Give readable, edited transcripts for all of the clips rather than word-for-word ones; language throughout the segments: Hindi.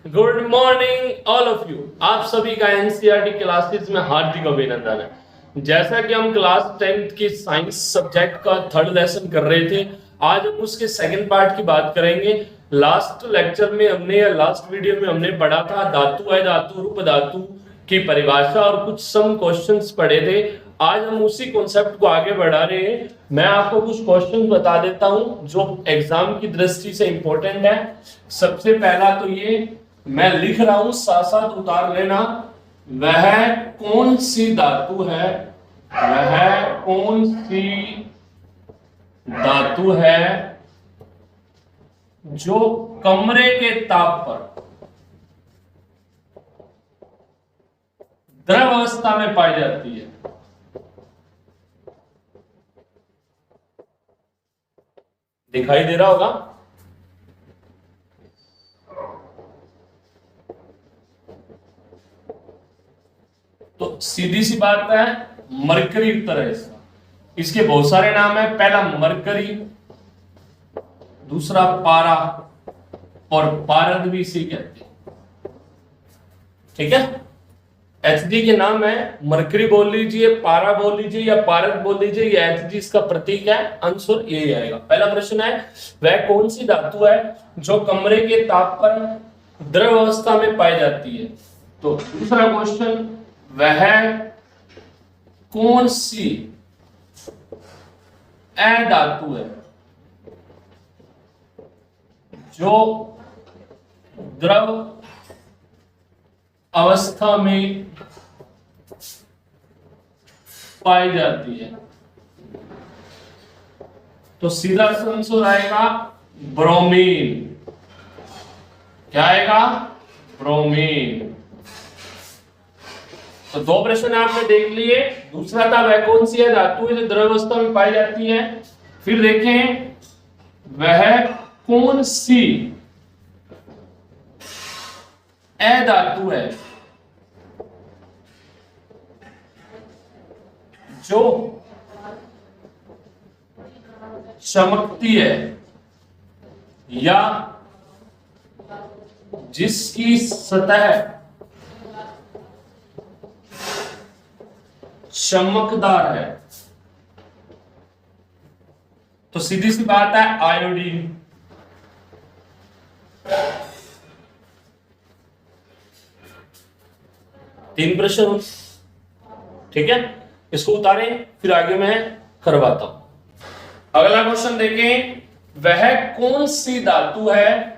Good morning all of you. आप सभी का एनसीईआरटी क्लासेस में हार्दिक अभिनंदन है। जैसा कि हम क्लास 10th की साइंस सब्जेक्ट का थर्ड लेसन कर रहे थे, आज हम उसके सेकंड पार्ट की बात करेंगे। लास्ट लेक्चर में हमने या लास्ट वीडियो में हमने पढ़ा था धातु है धातु रूप धातु की परिभाषा और कुछ सम क्वेश्चंस पढ़े थे। आज हम उसी कॉन्सेप्ट को आगे बढ़ा रहे हैं। मैं आपको कुछ क्वेश्चंस बता देता हूं जो एग्जाम की दृष्टि से इंपॉर्टेंट है। सबसे पहला तो ये मैं लिख रहा हूं, साथ साथ उतार लेना। वह कौन सी धातु है, वह कौन सी धातु है जो कमरे के ताप पर द्रव अवस्था में पाई जाती है। दिखाई दे रहा होगा। तो सीधी सी बात है, मरकरी उत्तर है इसका। इसके बहुत सारे नाम है। पहला मरकरी, दूसरा पारा और पारद भी इसी कहते हैं। ठीक है, एचजी के नाम है। मरकरी बोल लीजिए, पारा बोल लीजिए या पारद बोल लीजिए, ये एचजी इसका प्रतीक है। आंसर ये आएगा। पहला प्रश्न है, वह कौन सी धातु है जो कमरे के ताप पर द्रव अवस्था में पाई जाती है। तो दूसरा क्वेश्चन, वह कौन सी अधातु है जो द्रव अवस्था में पाई जाती है। तो सीधा आंसर आएगा ब्रोमीन। क्या आएगा? ब्रोमीन। तो दो प्रश्न आपने देख लिए। दूसरा था, वह कौन सी है धातु है जो द्रव अवस्था में पाई जाती है। फिर देखें, वह कौन सी अधातु है जो चमकती है या जिसकी सतह चमकदार है। तो सीधी सी बात है, आयोडीन। तीन प्रश्न, ठीक है, इसको उतारें फिर आगे मैं करवाता हूं। अगला क्वेश्चन देखें, वह कौन सी धातु है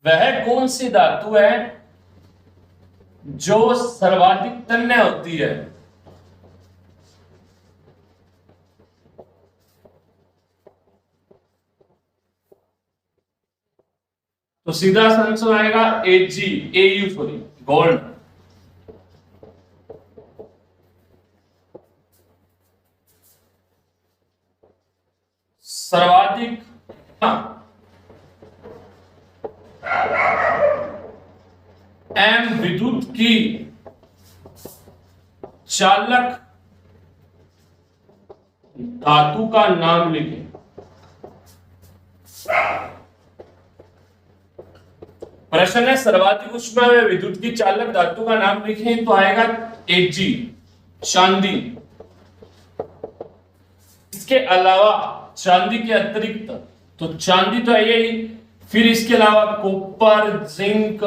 वह कौन सी धातु है जो सर्वाधिक तन्य होती है। तो सीधा आंसर आएगा एजी, एयू सॉरी, गोल्ड। सर्वाधिक एम विद्युत की चालक धातु का नाम लिखें। प्रश्न है, सर्वाधिक ऊष्मा में विद्युत की चालक धातु का नाम लिखें। तो आएगा एजी, चांदी। इसके अलावा चांदी के अतिरिक्त, तो चांदी तो है यही, फिर इसके अलावा copper, zinc,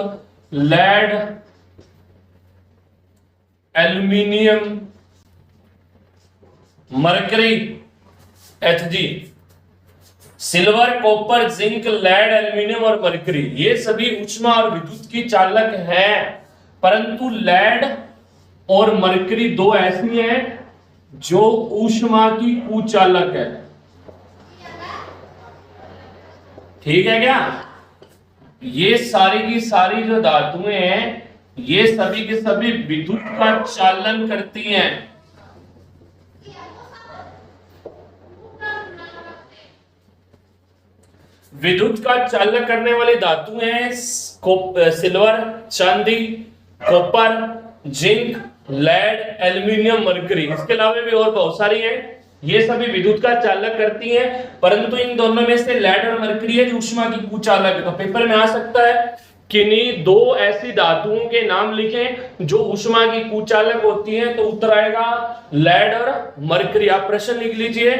lead, aluminium, mercury, HG, silver, copper, zinc, lead, aluminium और मरकरी, ये सभी ऊष्मा और विद्युत की चालक हैं। परंतु लेड और मरकरी दो ऐसी हैं जो ऊष्मा की कुचालक है। ठीक है क्या? ये सारी की सारी जो धातुएं हैं, ये सभी के सभी विद्युत का चालन करती हैं। विद्युत का चालन करने वाली धातुएं हैं सिल्वर, चांदी, copper, zinc, lead, aluminium, mercury. इसके अलावा भी और बहुत सारी हैं। ये सभी विद्युत का चालक करती हैं, परंतु इन दोनों में से लेड और मरकरी है जो ऊष्मा की कुचालक है। तो पेपर में आ सकता है किन्हीं दो ऐसी धातुओं के नाम लिखें जो ऊष्मा की कुचालक होती हैं, तो उत्तर आएगा लेड और मरकरी। आप प्रश्न लिख लीजिए,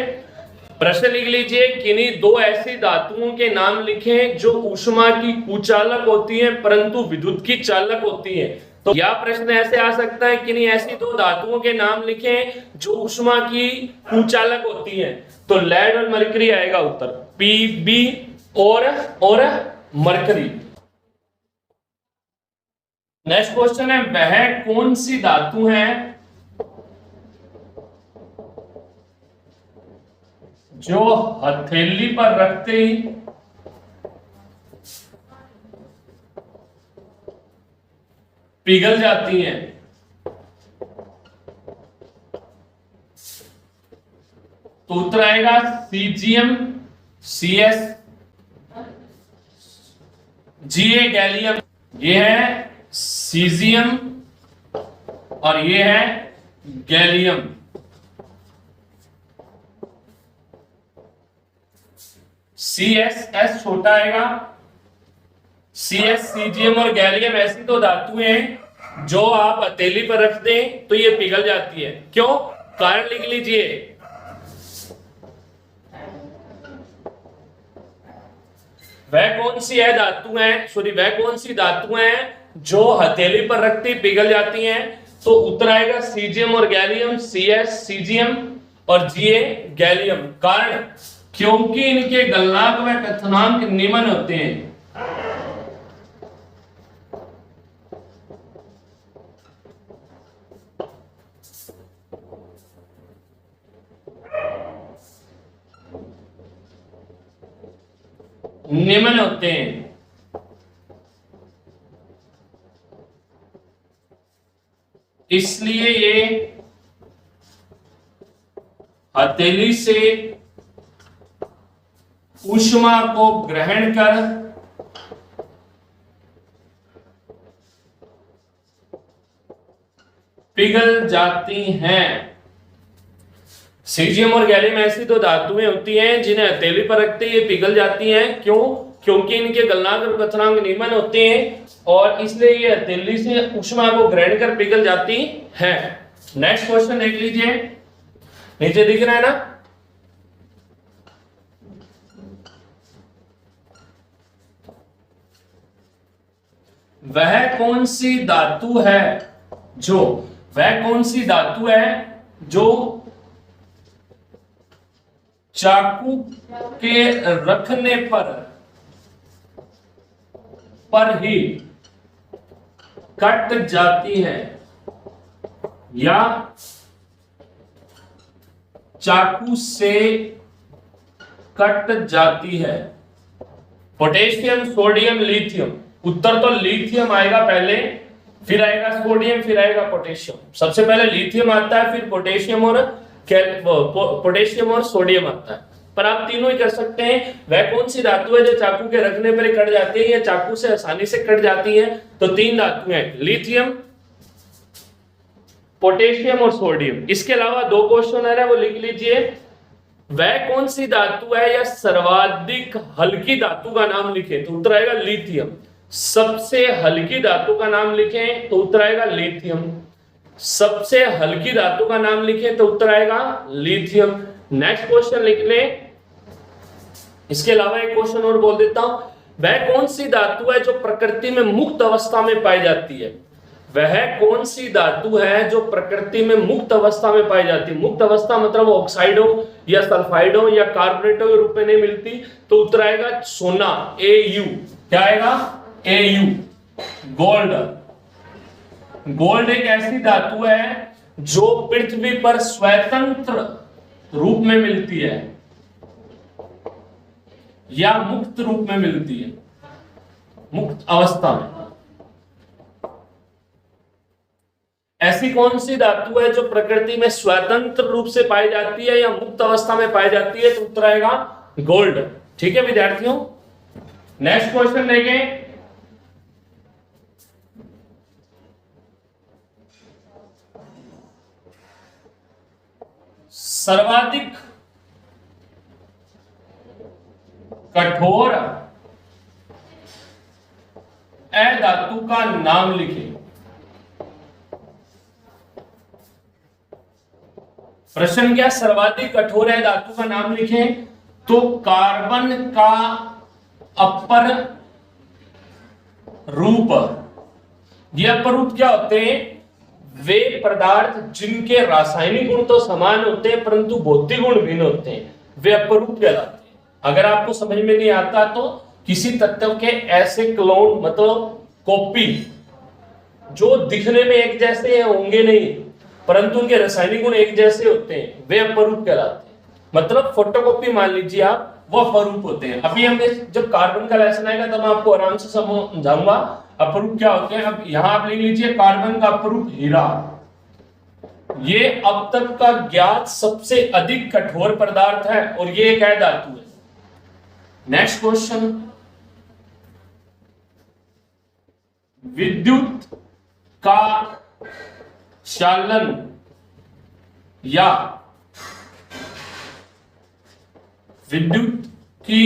प्रश्न लिख लीजिए, किन्हीं दो ऐसी धातुओं के नाम लिखें जो ऊष्मा की कुचालक होती हैं परंतु विद्युत की चालक होती हैं। तो यह प्रश्न ऐसे आ सकता है, किन्हीं ऐसी दो धातुओं के नाम लिखें जो ऊष्मा की कुचालक होती हैं, तो लेड और मरकरी आएगा उत्तर, पी बी और मरकरी। नेक्स्ट क्वेश्चन है, वह कौन सी धातु है जो हथेली पर रखते ही पिघल जाती हैं? तो उत्तर आएगा सीजियम, सीएस, जीए गैलियम। ये है सीजियम और ये है गैलियम। CSS छोटा आएगा, CS, सीजियम और गैलियम ऐसी तो धातुएं हैं जो आप हथेली पर रख दें तो ये पिघल जाती है। क्यों? कारण लिख लीजिए, वह कौन सी है धातु है, सॉरी वह कौन सी धातु है जो हथेली पर रखती पिघल जाती हैं? तो उत्तर आएगा सीजियम और गैलियम, CS सीजियम और GA गैलियम। कारण क्योंकि इनके गलनांक व क्वथनांक निम्न होते हैं। निम्न होते हैं, इसलिए ये हथेली से ऊष्मा को ग्रहण कर पिघल जाती हैं। सीजियम और गैलियम ऐसी तो धातुएं होती हैं जिन्हें हथेली पर रखते ही पिघल जाती हैं। क्यों? क्योंकि इनके गलनांक और क्वथनांक निम्न होते हैं और इसलिए ये हथेली से ऊष्मा को ग्रहण कर पिघल जाती हैं। नेक्स्ट क्वेश्चन देख लीजिए, नीचे दिख रहा है ना, वह कौन सी धातु है जो, वह कौन सी धातु है जो चाकू के रखने पर ही कट जाती है या चाकू से कट जाती है? Potassium, sodium, lithium. उत्तर तो लिथियम आएगा पहले, फिर आएगा सोडियम, फिर आएगा पोटेशियम। सबसे पहले लिथियम आता है, फिर पोटेशियम और सोडियम आता है, पर आप तीनों ही कर सकते हैं। वह कौन सी धातु है जो चाकू के रखने पर कट जाती है या चाकू से आसानी से कट जाती है? तो तीन धातुएं हैं, लिथियम, पोटेशियम और सोडियम। इसके अलावा दो क्वेश्चन है वो लिख लीजिए, वह कौन सी धातु है या सर्वाधिक हल्की धातु का नाम लिखें? तो उत्तर आएगा लिथियम। सबसे हल्की धातु का नाम लिखें तो उत्तर आएगा लिथियम। सबसे हल्की धातु का नाम लिखें तो उत्तर आएगा लिथियम। नेक्स्ट क्वेश्चन लिख लें। इसके अलावा एक क्वेश्चन और बोल देता हूं, वह कौन सी धातु है जो प्रकृति में मुक्त अवस्था में पाई जाती है? वह कौन सी धातु है जो प्रकृति में मुक्त अवस्था में पाई जाती है? मुक्त अवस्था मतलब ऑक्साइडो या सल्फाइडो या कार्बोनेटो के रूप में नहीं मिलती, तो उत्तर आएगा सोना, AU। क्या आएगा? AU, gold. गोल्ड एक ऐसी धातु है जो पृथ्वी पर स्वतंत्र रूप में मिलती है या मुक्त रूप में मिलती है, मुक्त अवस्था में। ऐसी कौन सी धातु है जो प्रकृति में स्वतंत्र रूप से पाई जाती है या मुक्त अवस्था में पाई जाती है? तो उत्तर आएगा गोल्ड। ठीक है विद्यार्थियों, नेक्स्ट क्वेश्चन देखें। सर्वाधिक कठोर अधातु का नाम लिखें। प्रश्न क्या, सर्वाधिक कठोर अधातु का नाम लिखें। तो कार्बन का अपर रूप, ये अपर रूप क्या होते हैं? वे पदार्थ जिनके रासायनिक गुण तो समान होते हैं परंतु भौतिक गुण भिन्न होते हैं, वे अपर रूप कहलाते हैं। अगर आपको समझ में नहीं आता तो किसी तत्व के ऐसे क्लोन मतलब कॉपी जो दिखने में एक जैसे होंगे नहीं परंतु उनके रासायनिक गुण एक जैसे होते हैं, वे अपरूप कहलाते हैं। मतलब फोटोकॉपी मान लीजिए आप, वो अपरूप होते हैं। अभी हमने जब कार्बन का लेसन आएगा तब मैं आपको आराम से समझाऊंगा अपरूप क्या होते हैं। अब यहां आप लिख लीजिए कार्बन का अपरूप हीरा। ये अब तक का ज्ञात सबसे अधिक कठोर पदार्थ है और ये एक धातु है। नेक्स्ट क्वेश्चन, विद्युत का चालन या विद्युत की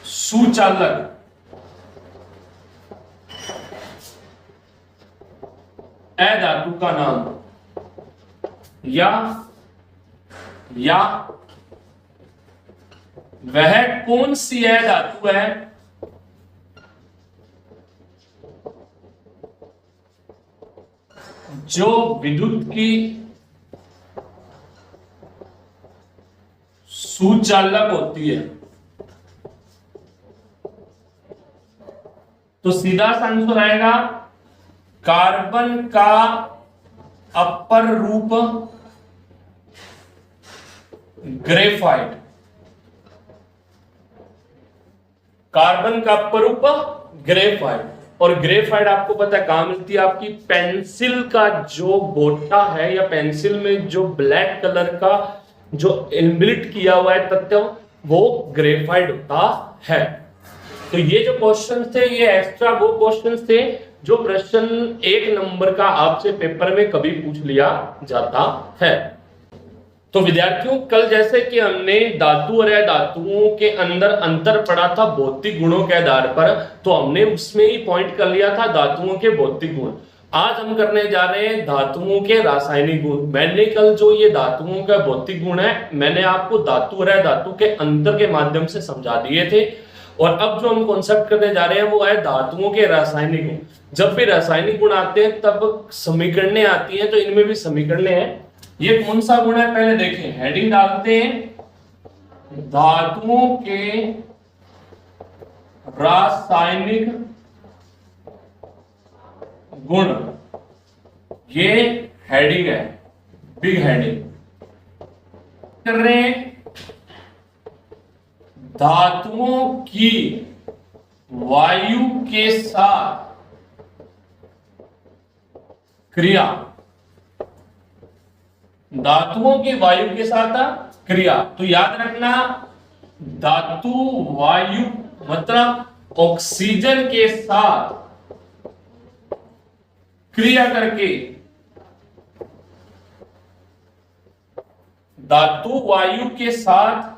सुचालक अधातु का नाम, या वह कौन सी अधातु है जो विद्युत की सुचालक होती है। तो सीधा सा आंसर आएगा कार्बन का अपर रूप ग्रेफाइट। कार्बन का अपर रूप ग्रेफाइट, और ग्रेफाइट आपको पता है कहां मिलती है? आपकी पेंसिल का जो गोटा है या पेंसिल में जो ब्लैक कलर का जो इनबिल्ट किया हुआ है तत्व, वो ग्रेफाइट होता है। तो ये जो क्वेश्चन थे ये एक्स्ट्रा वो क्वेश्चन थे जो प्रश्न 1 नंबर का आपसे पेपर में कभी पूछ लिया जाता है। तो विद्यार्थियों, कल जैसे कि हमने धातु और अधातुओं के अंदर अंतर पढ़ा था भौतिक गुणों के आधार पर, तो हमने उसमें ही पॉइंट कर लिया था धातुओं के भौतिक गुण। आज हम करने जा रहे हैं धातुओं के रासायनिक गुण। मैंने कल जो ये धातुओं का भौतिक गुण है मैंने आपको धातु और अधातु के अंतर के माध्यम से समझा दिए थे, और अब जो हम कॉन्सेप्ट करने जा रहे हैं वो है धातुओं के रासायनिक गुण। जब भी रासायनिक गुण आते हैं तब समीकरणें आती हैं, तो इनमें भी समीकरणें हैं। ये कौन सा गुण है पहले देखें, हेडिंग डालते हैं धातुओं के रासायनिक गुण। ये हेडिंग है, बिग हेडिंग कर रहे हैं धातुओं की वायु के साथ क्रिया। धातुओं की वायु के साथ क्रिया, तो याद रखना धातु वायु मतलब ऑक्सीजन के साथ क्रिया करके, धातु वायु के साथ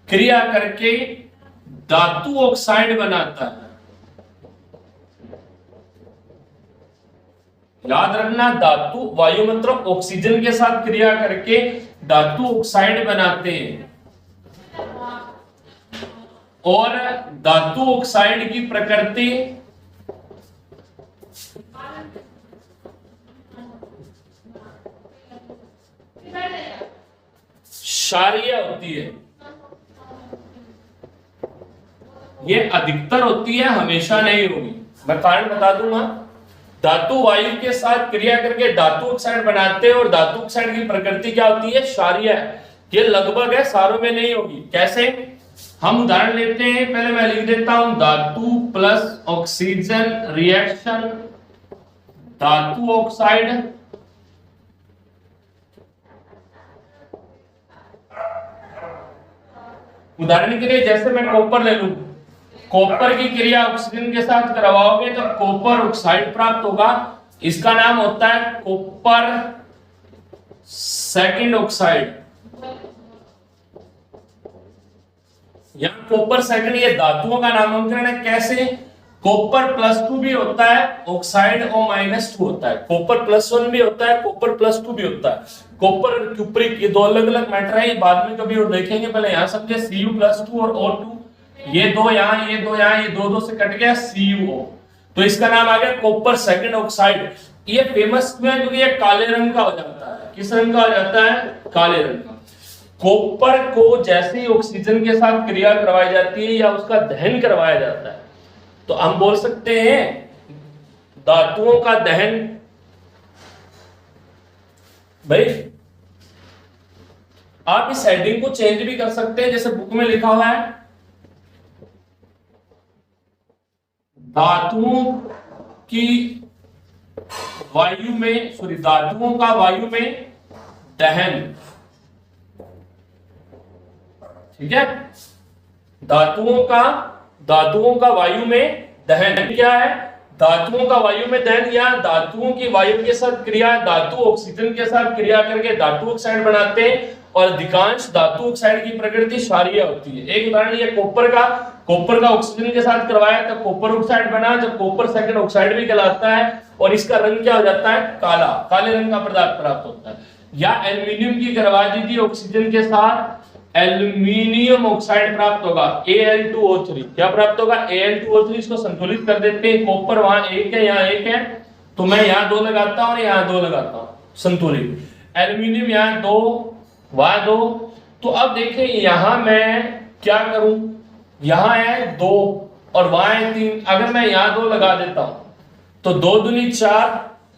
क्रिया करके धातु ऑक्साइड बनाता है। याद रखना धातु वायु मतलब ऑक्सीजन के साथ क्रिया करके धातु ऑक्साइड बनाते हैं, और धातु ऑक्साइड की प्रकृति क्षारीय होती है। ये अधिकतर होती है, हमेशा नहीं होगी। मैं कारण बता दूंगा। धातु वायु के साथ क्रिया करके धातु ऑक्साइड बनाते हैं, और धातु ऑक्साइड की प्रकृति क्या होती है? क्षारीय है। ये लगभग है, सारों में नहीं होगी। कैसे? हम उदाहरण लेते हैं, पहले मैं लिख देता हूं धातु प्लस ऑक्सीजन रिएक्शन धातु ऑक्साइड। उदाहरण के लिए जैसे मैं कॉपर ले लूं, कॉपर की क्रिया ऑक्सीजन के साथ करवाओगे तो कॉपर ऑक्साइड प्राप्त होगा। इसका नाम होता है कॉपर सेकंड ऑक्साइड। यहाँ कॉपर सेकंड, ये धातुओं का नामांकन है। कैसे? कॉपर +2 भी होता है ऑक्साइड और -2 होता है, कॉपर +1 भी होता है, कॉपर +2 भी होता है। कॉपर और क्यूप्रिक ये दो अलग अलग मैटर है, ये बाद में कभी और देखेंगे। पहले यहाँ समझे Cu+2 और O2, ये दो यहाँ, ये दो यहाँ, ये दो दो से कट गया CuO, तो इसका नाम आ गया कॉपर सेकंड ऑक्साइड। ये फेमस क्यों है? क्योंकि ये काले रंग का हो जाता है। किस रंग का हो जाता है? काले रंग का। कॉपर को जैसे ही ऑक्सीजन के साथ क्रिया करवाई जाती है या उसका दहन करवाया जाता है, तो हम बोल सकते हैं धातुओं का दहन। भाई आप इस हेडिंग को चेंज भी कर सकते हैं, जैसे बुक में लिखा हुआ है धातुओं की वायु में, सॉरी, धातुओं का वायु में दहन। ठीक है, धातुओं का वायु में दहन क्या है? धातुओं का वायु में दहन या धातुओं की वायु के साथ क्रिया, धातु ऑक्सीजन के साथ क्रिया करके धातु ऑक्साइड बनाते हैं, और अधिकांश धातु ऑक्साइड की प्रकृति क्षारीय होती है। एक उदाहरण ये कॉपर का ऑक्सीजन के साथ करवाया तो कॉपर ऑक्साइड बना, जो कॉपर सेकंड ऑक्साइड भी कहलाता है, और इसका रंग क्या हो जाता है? काला, काले रंग का पदार्थ प्राप्त होता है। या एल्यूमिनियम की करवा दी थी ऑक्सीजन के साथ, एल्यूमिनियम ऑक्साइड प्राप्त होगा, Al2O3। क्या प्राप्त होगा? Al2O3। इसको संतुलित कर देते हैं, कॉपर वहां एक है, यहाँ एक है, तो मैं यहाँ 2 लगाता हूँ और यहाँ 2 लगाता हूँ, संतुलित। एल्यूमिनियम यहाँ 2, वहां 2, तो अब देखिए यहाँ मैं क्या करूं, यहाँ है 2 और वहां है 3, अगर मैं यहाँ 2 लगा देता हूं तो 2 दूनी 4,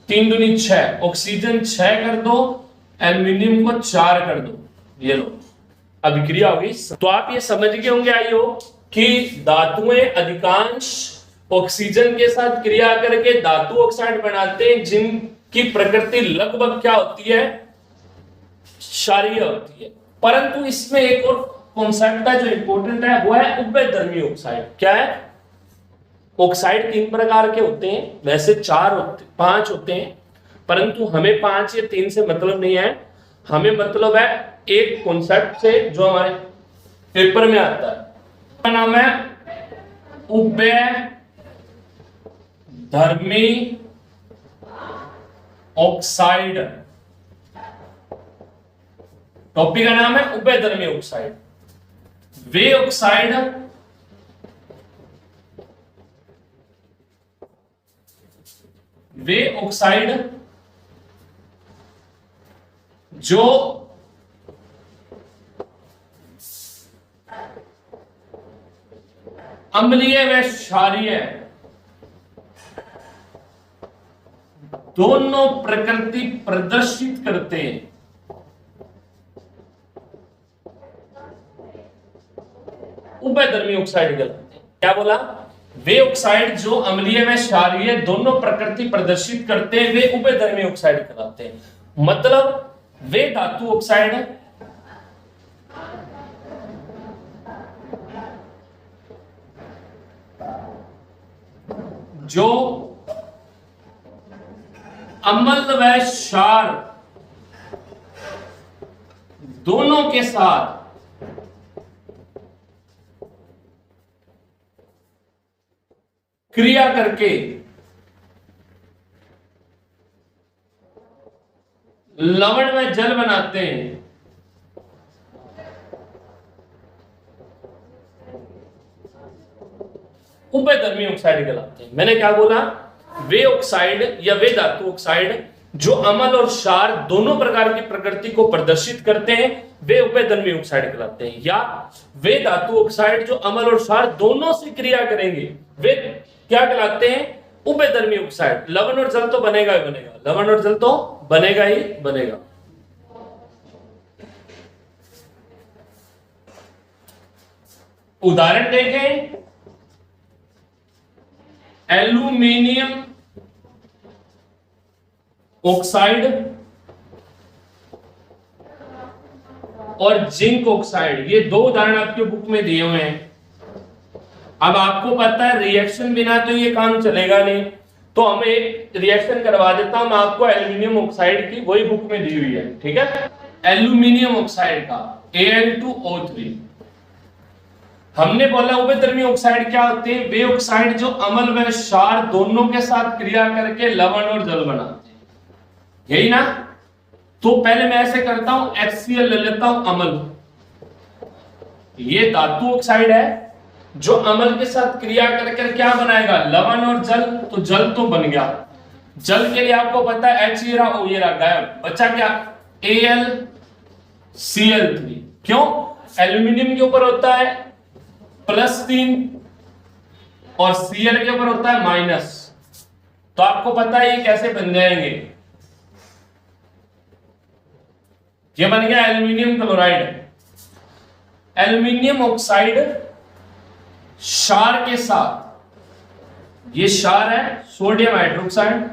3 दूनी 6, ऑक्सीजन 6 कर दो, एल्यूमिनियम को 4 कर दो, ये लो अभिक्रिया होगी। तो आप ये समझ गए होंगे आई हो कि धातुएं अधिकांश ऑक्सीजन के साथ क्रिया करके धातु ऑक्साइड बनाते हैं, जिनकी प्रकृति लगभग क्या होती है? क्षारीय होती है। परंतु इसमें एक और कॉन्सेप्ट है जो इंपॉर्टेंट है, वो है उभयधर्मी ऑक्साइड। क्या है? ऑक्साइड 3 प्रकार के होते हैं, वैसे 5 होते हैं, परंतु हमें 5 या 3 से मतलब नहीं है, हमें मतलब है एक कॉन्सेप्ट से जो हमारे पेपर में आता है, उसका नाम है उभयधर्मी ऑक्साइड। टॉपिक का नाम है उभयधर्मी ऑक्साइड। वे ऑक्साइड जो अम्लीय व क्षारीय दोनों प्रकृति प्रदर्शित करते हैं, उभयधर्मी ऑक्साइड कहलाते हैं। क्या बोला? वे ऑक्साइड जो अम्लीय व क्षारीय दोनों प्रकृति प्रदर्शित करते हैं, वे उभयधर्मी ऑक्साइड कहलाते हैं। मतलब वे धातु ऑक्साइड जो अम्ल व क्षार दोनों के साथ क्रिया करके लवण व जल बनाते हैं, उभयधर्मी ऑक्साइड कहलाते हैं। मैंने क्या बोला? वे ऑक्साइड या वे धातु ऑक्साइड जो अम्ल और क्षार दोनों प्रकार की प्रकृति को प्रदर्शित करते हैं, वे उभयधर्मी ऑक्साइड कहलाते हैं। या वे धातु ऑक्साइड जो अम्ल और क्षार दोनों से क्रिया करेंगे, वे क्या कहलाते हैं? उभयधर्मी ऑक्साइड। लवण और जल तो बनेगा ही बनेगा, लवण और जल तो बनेगा ही बनेगा। उदाहरण देखें, एल्यूमिनियम ऑक्साइड और जिंक ऑक्साइड, ये 2 उदाहरण आपके बुक में दिए हुए हैं। अब आपको पता है रिएक्शन बिना तो ये काम चलेगा नहीं, तो हमें एक रिएक्शन करवा देता हूं मैं आपको एल्यूमिनियम ऑक्साइड की, वही बुक में दी हुई है। ठीक है, एल्यूमिनियम ऑक्साइड का Al2O3 हमने बोला उभयधर्मी ऑक्साइड क्या होते हैं? वे ऑक्साइड जो अम्ल व क्षार दोनों के साथ क्रिया करके लवण और जल बनाते हैं, यही ना। तो पहले मैं ऐसे करता हूं, HCl ले लेता हूं अम्ल, ये धातु ऑक्साइड है जो अम्ल के साथ क्रिया करके क्या बनाएगा? लवण और जल। तो जल तो बन गया, जल के लिए आपको पता है H ये रहा, O ये रहा, गायब, बचा क्या? AlCl3। क्यों? एल्यूमिनियम के ऊपर होता है +3 और Cl के ऊपर होता है माइनस। तो आपको पता है ये कैसे बन जाएंगे? ये बन गया एल्यूमिनियम क्लोराइड। एल्यूमिनियम ऑक्साइड क्षार के साथ, ये क्षार है सोडियम हाइड्रोक्साइड,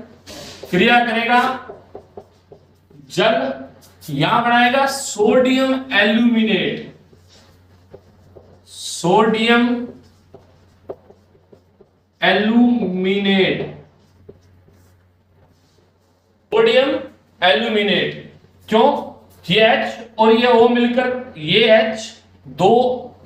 क्रिया करेगा जल, यहां बनाएगा sodium aluminate, sodium aluminate, sodium aluminate. क्यों? ये H और ये O मिलकर, ये H दो,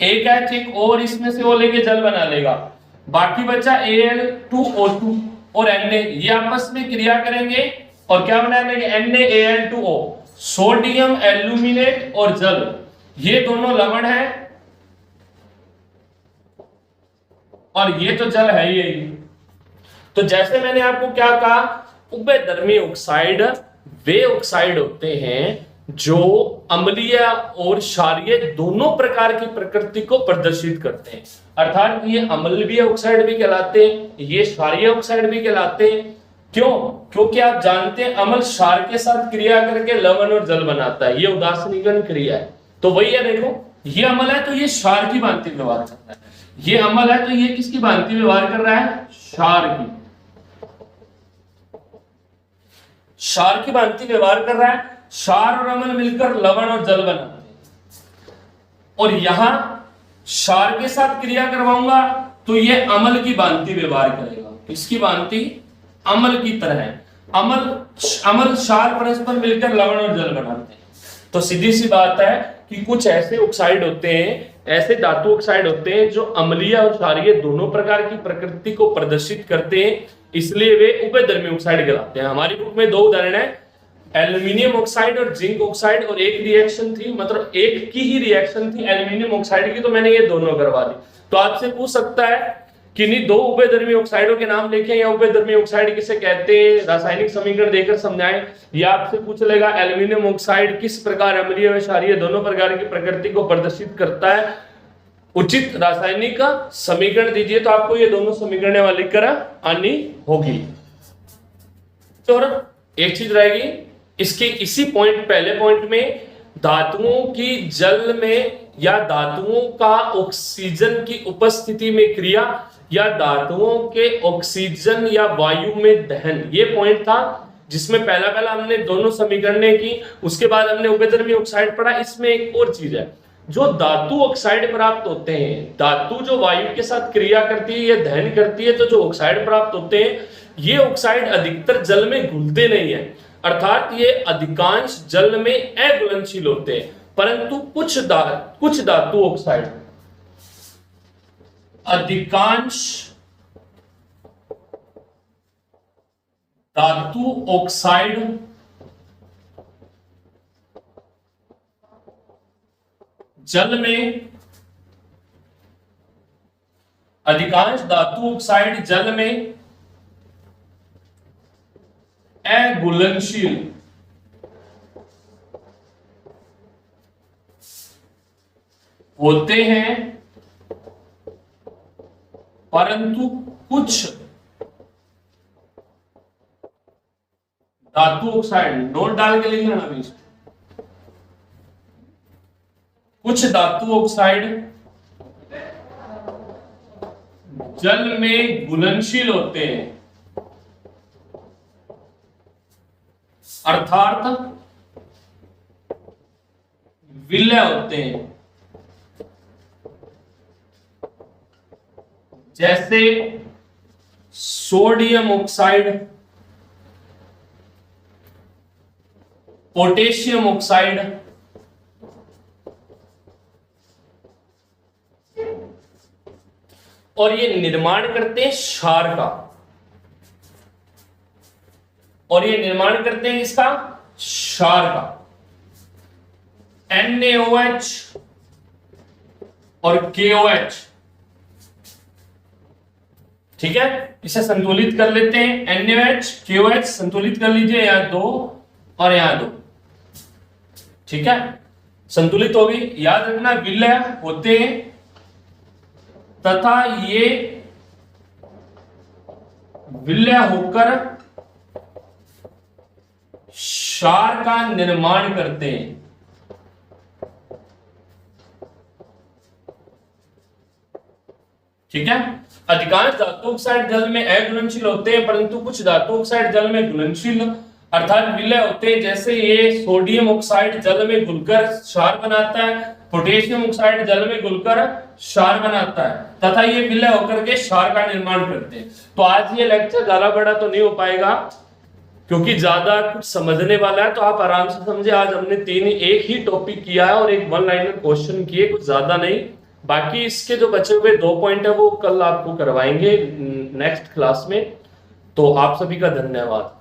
एक H एक O और इसमें से O लेके जल बना लेगा, बाकी बचा Al2O2 और Na, ये आपस में क्रिया करेंगे और क्या बना लेंगे? NaAl2O, सोडियम एल्यूमिनेट और जल, ये दोनों लवण है और ये तो जल है ही। तो जैसे मैंने आपको क्या कहा, उभयधर्मी ऑक्साइड वे ऑक्साइड होते हैं जो अम्लीय और क्षारीय दोनों प्रकार की प्रकृति को प्रदर्शित करते हैं, अर्थात ये अम्लीय ऑक्साइड भी कहलाते हैं, ये क्षारीय ऑक्साइड भी कहलाते हैं। क्यों? क्योंकि आप जानते हैं अम्ल क्षार के साथ क्रिया करके लवण और जल बनाता है, ये उदासीनीकरण क्रिया है। तो वही है, देखो ये अम्ल है तो ये क्षार की भांति व्यवहार करता है, ये अम्ल है तो ये किसकी भांति व्यवहार कर रहा है? क्षार की, क्षार की भांति व्यवहार कर रहा है। क्षार और अम्ल मिलकर लवण और जल बनाते हैं, और यहां क्षार के साथ क्रिया करवाऊंगा तो ये अम्ल की भांति व्यवहार करेगा, इसकी भांति अम्ल की तरह है। अम्ल क्षार परस्पर मिलकर लवण और जल बनाते हैं। तो सीधी सी बात है कि कुछ ऐसे ऑक्साइड होते हैं, ऐसे धातु ऑक्साइड होते हैं जो अम्लीय और क्षारीय दोनों प्रकार की प्रकृति को प्रदर्शित करते हैं, इसलिए वे उभयधर्मी ऑक्साइड कहलाते हैं। हमारी बुक में दो उदाहरण है, एल्यूमिनियम ऑक्साइड और जिंक ऑक्साइड, और एक रिएक्शन थी, मतलब एक की ही रिएक्शन थी एल्यूमिनियम ऑक्साइड की, तो मैंने ये दोनों करवा दी। तो आपसे पूछ सकता है कि नहीं दो उभयधर्मी ऑक्साइडों के नाम लिखें या उभयधर्मी ऑक्साइड किसे कहते हैं, रासायनिक समीकरण देकर समझाएं, या आपसे पूछ लेगा एल्यूमिनियम ऑक्साइड किस प्रकार अम्लीय व क्षारीय दोनों प्रकार की प्रकृति को प्रदर्शित करता है, उचित रासायनिक समीकरण दीजिए। तो आपको ये दोनों समीकरण वाली लिखकर आनी होगी। तो एक चीज रहेगी इसके इसी पॉइंट, पहले पॉइंट में धातुओं की जल में या धातुओं का ऑक्सीजन की उपस्थिति में क्रिया या धातुओं के ऑक्सीजन या वायु में दहन, ये पॉइंट था जिसमें पहला हमने दोनों समीकरणें की, उसके बाद हमने उभयधर्मी ऑक्साइड पढ़ा। इसमें एक और चीज है, जो धातु ऑक्साइड प्राप्त होते हैं, धातु जो वायु के साथ क्रिया करती है या दहन करती है, तो जो ऑक्साइड प्राप्त होते हैं ये ऑक्साइड अधिकतर जल में घुलते नहीं है, अर्थात ये अधिकांश जल में अघुलनशील होते हैं, परंतु कुछ धातु ऑक्साइड, अधिकांश धातु ऑक्साइड जल में, अधिकांश धातु ऑक्साइड जल में अघुलनशील होते हैं, परंतु कुछ धातु ऑक्साइड, नोट डाल के लिखना अभी, कुछ धातु ऑक्साइड जल में घुलनशील होते हैं, अर्थात विलय होते हैं, जैसे सोडियम ऑक्साइड, पोटेशियम ऑक्साइड, और ये निर्माण करते हैं क्षार का, और ये निर्माण करते हैं इसका क्षार का, NaOH और KOH। ठीक है, इसे संतुलित कर लेते हैं, NaOH KOH संतुलित कर लीजिए, यहां 2 और यहां 2। ठीक है, संतुलित हो गई। याद रखना विलय होते हैं तथा ये विलय होकर क्षार का निर्माण करते हैं। ठीक है, अधिकांश धातु ऑक्साइड जल में अघुलनशील होते हैं, परंतु कुछ धातु ऑक्साइड जल में घुलनशील अर्थात विलय होते हैं। जैसे ये सोडियम ऑक्साइड जल में घुलकर क्षार बनाता है, पोटेशियम ऑक्साइड जल में घुलकर क्षार बनाता है तथा ये विलय होकर के क्षार का निर्माण करते हैं। तो आज ये लेक्चर ज्यादा बड़ा तो नहीं हो पाएगा क्योंकि ज्यादा कुछ समझने वाला है, तो आप आराम से समझे। आज हमने एक ही टॉपिक किया है और एक 1 लाइनर क्वेश्चन किए, कुछ ज्यादा नहीं। बाकी इसके जो बचे हुए 2 पॉइंट है वो कल आपको करवाएंगे नेक्स्ट क्लास में। तो आप सभी का धन्यवाद।